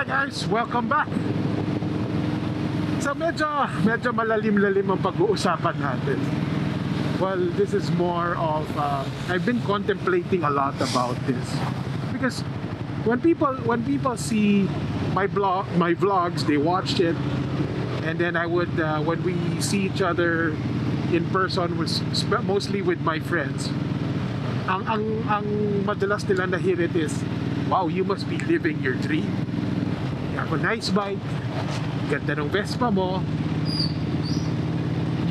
Hi guys, welcome back. So medyo malalim-lalim ang pag-uusapan natin. Well, this is more of I've been contemplating a lot about this because when people see my vlogs, they watched it, and then I would when we see each other in person, mostly with my friends, ang madalas nila nahirit is, wow, you must be living your dream. You have a nice bike, ganda ng Vespa mo,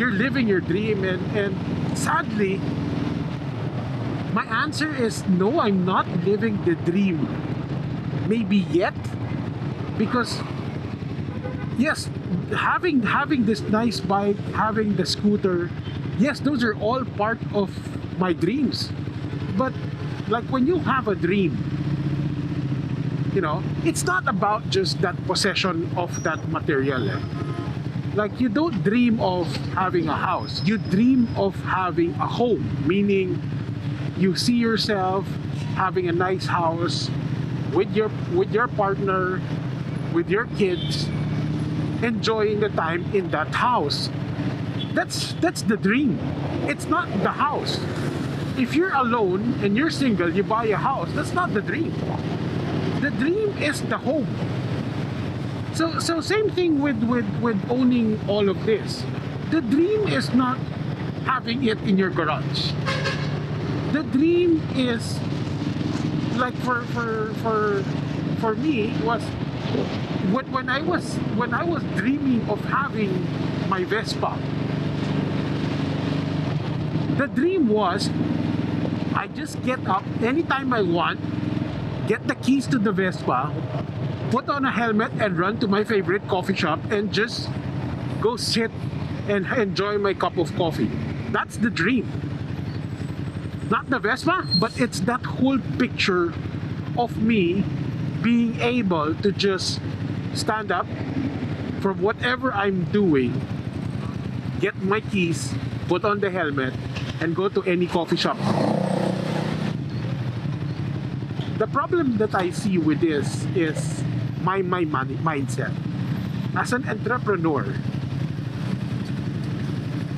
you're living your dream. And sadly, my answer is no, I'm not living the dream. Maybe yet, because yes, having this nice bike, having the scooter, yes, those are all part of my dreams. But like when you have a dream, you know, it's not about just that possession of that material. Like you don't dream of having a house, you dream of having a home, meaning you see yourself having a nice house with your partner, with your kids, enjoying the time in that house. That's the dream. It's not the house. If you're alone and you're single, you buy a house, that's not the dream. The dream is the home. So same thing with owning all of this. The dream is not having it in your garage. The dream is, like for me, was when I was dreaming of having my Vespa. The dream was I just get up anytime I want, get the keys to the Vespa, put on a helmet and run to my favorite coffee shop and just go sit and enjoy my cup of coffee. That's the dream. Not the Vespa, but it's that whole picture of me being able to just stand up from whatever I'm doing, get my keys, put on the helmet, and go to any coffee shop. The problem that I see with this is my money mindset. As an entrepreneur,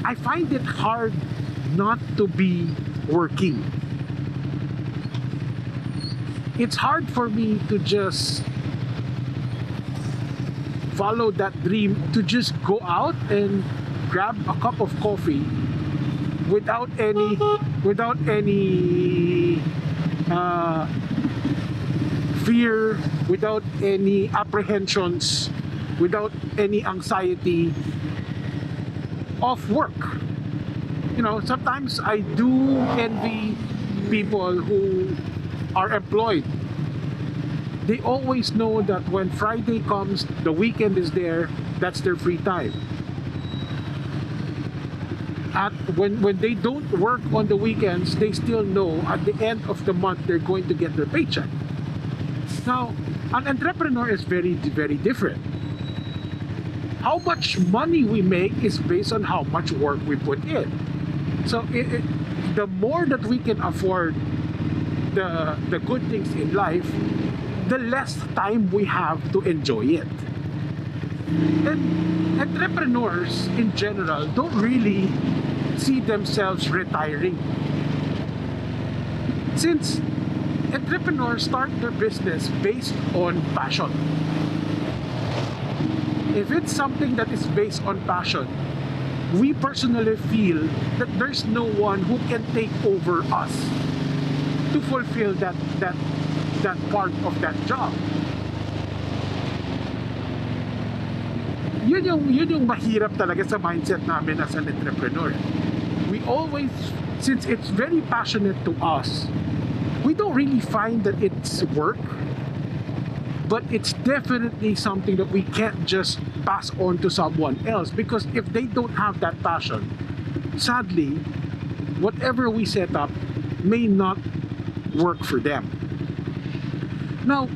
I find it hard not to be working. It's hard for me to just follow that dream, to just go out and grab a cup of coffee without any fear, without any apprehensions, without any anxiety of work. You know, sometimes I do envy people who are employed. They always know that when Friday comes, the weekend is there, that's their free time. At when they don't work on the weekends, they still know at the end of the month they're going to get their paycheck. Now, an entrepreneur is very, very different. How much money we make is based on how much work we put in. So the more that we can afford the good things in life, the less time we have to enjoy it. And entrepreneurs in general don't really see themselves retiring. Since entrepreneurs start their business based on passion. If it's something that is based on passion, we personally feel that there's no one who can take over us to fulfill that part of that job. Yun yung mahirap talaga sa mindset namin as an entrepreneur. We always, since it's very passionate to us, we don't really find that it's work, but it's definitely something that we can't just pass on to someone else, because if they don't have that passion, sadly, whatever we set up may not work for them. Now,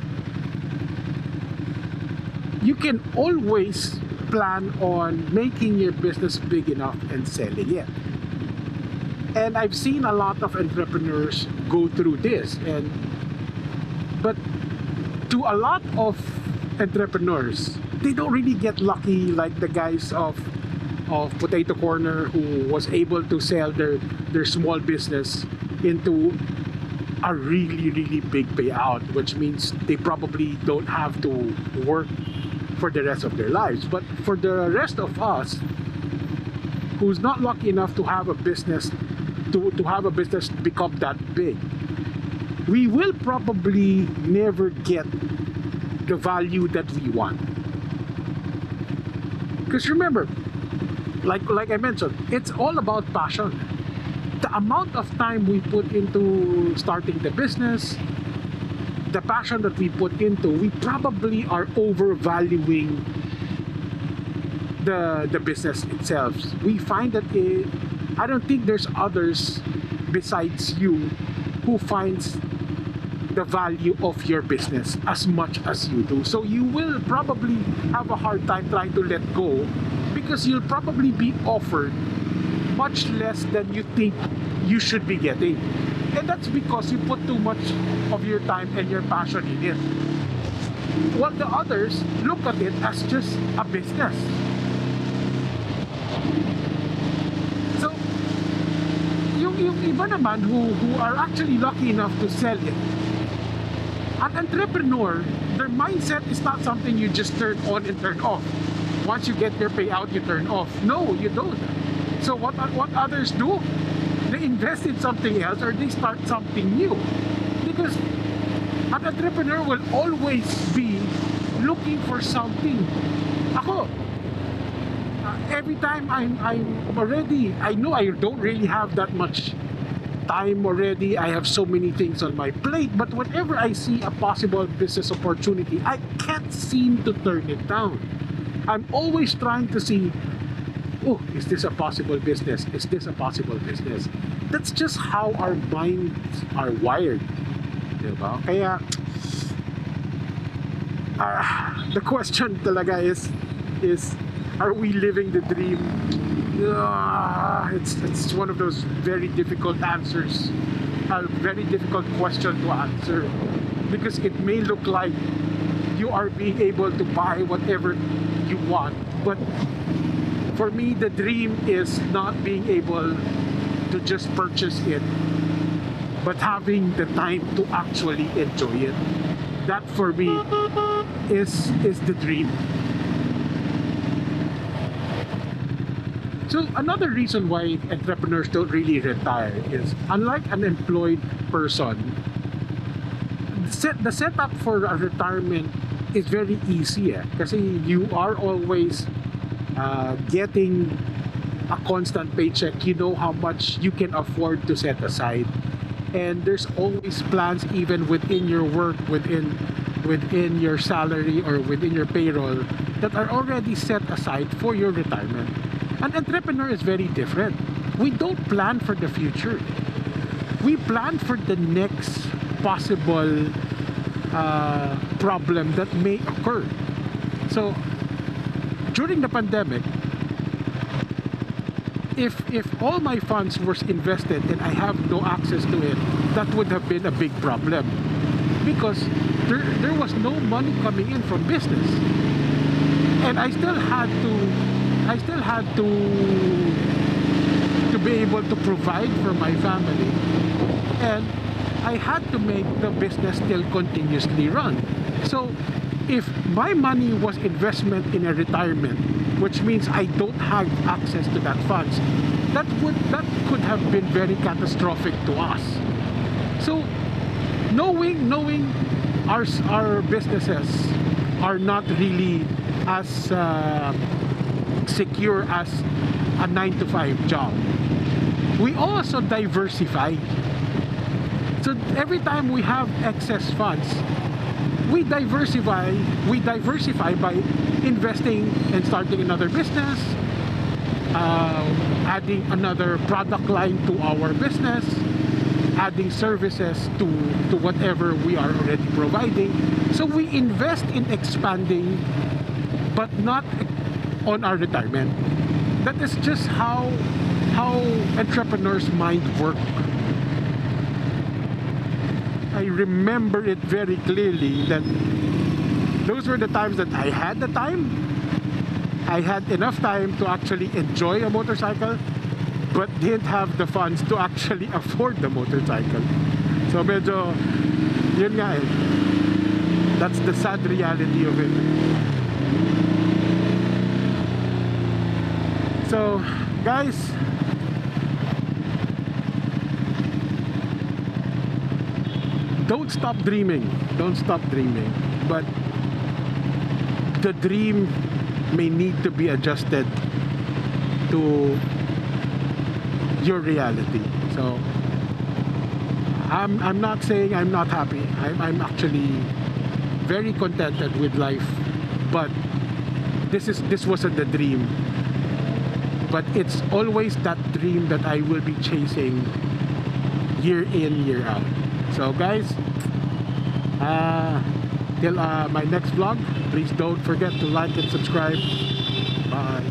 you can always plan on making your business big enough and selling it. And I've seen a lot of entrepreneurs go through this, but to a lot of entrepreneurs, they don't really get lucky like the guys of Potato Corner who was able to sell their small business into a really big payout, which means they probably don't have to work for the rest of their lives. But for the rest of us who's not lucky enough to have a business to have a business become that big, we will probably never get the value that we want. Because remember, like I mentioned, it's all about passion. The amount of time we put into starting the business, the passion that we put into, we probably are overvaluing the business itself. We find that I don't think there's others besides you who finds the value of your business as much as you do. So you will probably have a hard time trying to let go, because you'll probably be offered much less than you think you should be getting. And that's because you put too much of your time and your passion in it. While the others look at it as just a business. So, yung iba naman who are actually lucky enough to sell it, an entrepreneur, their mindset is not something you just turn on and turn off. Once you get your payout, you turn off. No, you don't. So what others do? They invest in something else, or they start something new. Because an entrepreneur will always be looking for something. Ako, every time I'm already, I know I don't really have that much time already. I have so many things on my plate, but whenever I see a possible business opportunity, I can't seem to turn it down. I'm always trying to see, oh, is this a possible business? Is this a possible business? That's just how our minds are wired. Diba? Kaya, the question talaga is are we living the dream? It's one of those very difficult answers, a very difficult question to answer, because it may look like you are being able to buy whatever you want, but for me the dream is not being able to just purchase it, but having the time to actually enjoy it. That for me is the dream. So another reason why entrepreneurs don't really retire is, unlike an employed person, the setup for a retirement is very easy. Kasi you are always getting a constant paycheck. You know how much you can afford to set aside. And there's always plans even within your work, within your salary or within your payroll, that are already set aside for your retirement. An entrepreneur is very different. We don't plan for the future. We plan for the next possible problem that may occur. So during the pandemic, if all my funds were invested and I have no access to it, that would have been a big problem, because there was no money coming in from business, and I still had to be able to provide for my family, and I had to make the business still continuously run. So if my money was investment in a retirement, which means I don't have access to that funds, that could have been very catastrophic to us. So knowing our businesses are not really as secure as a 9-to-5 job, we also diversify. So every time we have excess funds, we diversify by investing and starting another business, adding another product line to our business, adding services to whatever we are already providing. So we invest in expanding, but not on our retirement. That is just how entrepreneurs' mind work. I remember it very clearly that those were the times that I had the time. I had enough time to actually enjoy a motorcycle, but didn't have the funds to actually afford the motorcycle. So medyo, yun nga eh. That's the sad reality of it. So, guys, don't stop dreaming. Don't stop dreaming. But the dream may need to be adjusted to your reality. So I'm not saying I'm not happy. I'm actually very contented with life. But this wasn't the dream. But it's always that dream that I will be chasing year in, year out. So guys, till my next vlog, please don't forget to like and subscribe. Bye.